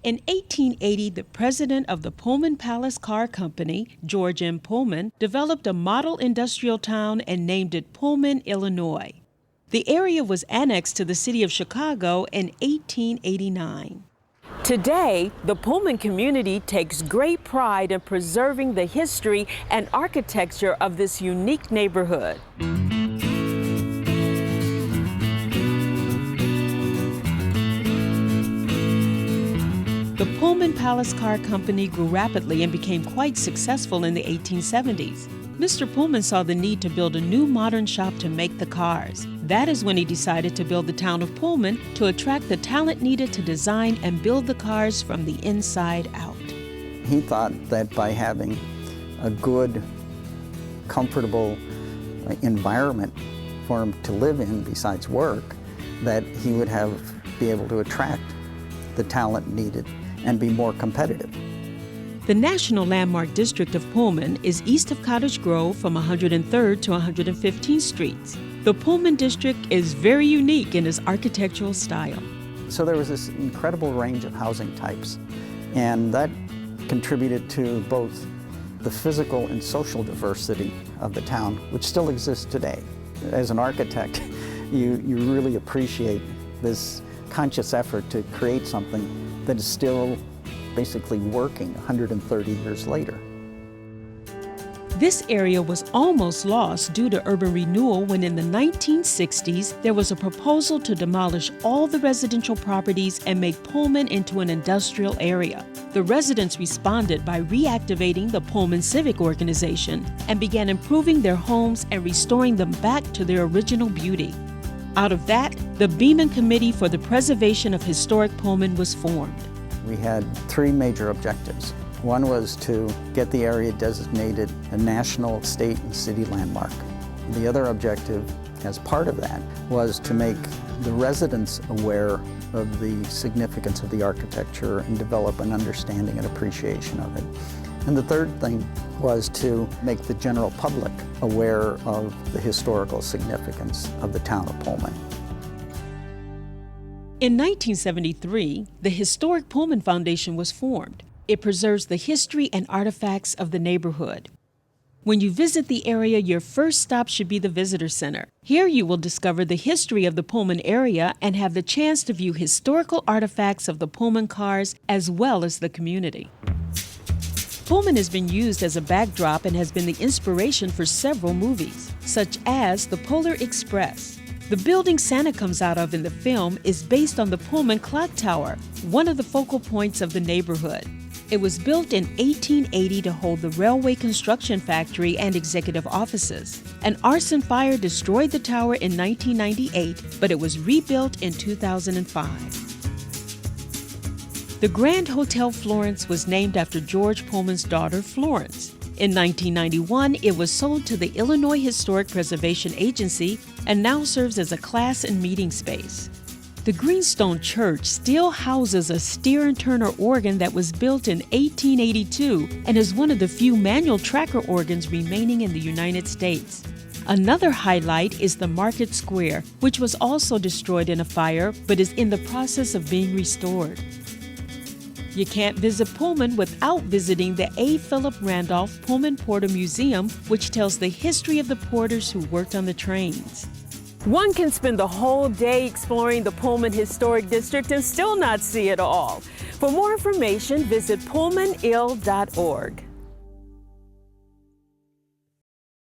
In 1880, the president of the Pullman Palace Car Company, George M. Pullman, developed a model industrial town and named it Pullman, Illinois. The area was annexed to the city of Chicago in 1889. Today, the Pullman community takes great pride in preserving the history and architecture of this unique neighborhood. The Pullman Palace Car Company grew rapidly and became quite successful in the 1870s. Mr. Pullman saw the need to build a new modern shop to make the cars. That is when he decided to build the town of Pullman to attract the talent needed to design and build the cars from the inside out. He thought that by having a good, comfortable environment for him to live in besides work, that he would be able to attract the talent needed and be more competitive. The National Landmark District of Pullman is east of Cottage Grove from 103rd to 115th Streets. The Pullman District is very unique in its architectural style. So there was this incredible range of housing types, and that contributed to both the physical and social diversity of the town, which still exists today. As an architect, you really appreciate this conscious effort to create something that is still basically working 130 years later. This area was almost lost due to urban renewal when in the 1960s there was a proposal to demolish all the residential properties and make Pullman into an industrial area. The residents responded by reactivating the Pullman Civic Organization and began improving their homes and restoring them back to their original beauty. Out of that, the Beeman Committee for the Preservation of Historic Pullman was formed. We had three major objectives. One was to get the area designated a national, state, and city landmark. The other objective, as part of that, was to make the residents aware of the significance of the architecture and develop an understanding and appreciation of it. And the third thing was to make the general public aware of the historical significance of the town of Pullman. In 1973, the Historic Pullman Foundation was formed. It preserves the history and artifacts of the neighborhood. When you visit the area, your first stop should be the Visitor Center. Here you will discover the history of the Pullman area and have the chance to view historical artifacts of the Pullman cars as well as the community. Pullman has been used as a backdrop and has been the inspiration for several movies, such as The Polar Express. The building Santa comes out of in the film is based on the Pullman Clock Tower, one of the focal points of the neighborhood. It was built in 1880 to hold the railway construction factory and executive offices. An arson fire destroyed the tower in 1998, but it was rebuilt in 2005. The Grand Hotel Florence was named after George Pullman's daughter, Florence. In 1991, it was sold to the Illinois Historic Preservation Agency and now serves as a class and meeting space. The Greenstone Church still houses a Steer and Turner organ that was built in 1882 and is one of the few manual tracker organs remaining in the United States. Another highlight is the Market Square, which was also destroyed in a fire but is in the process of being restored. You can't visit Pullman without visiting the A. Phillip Randolph Pullman Porter Museum, which tells the history of the porters who worked on the trains. One can spend the whole day exploring the Pullman Historic District and still not see it all. For more information, visit pullmanill.org.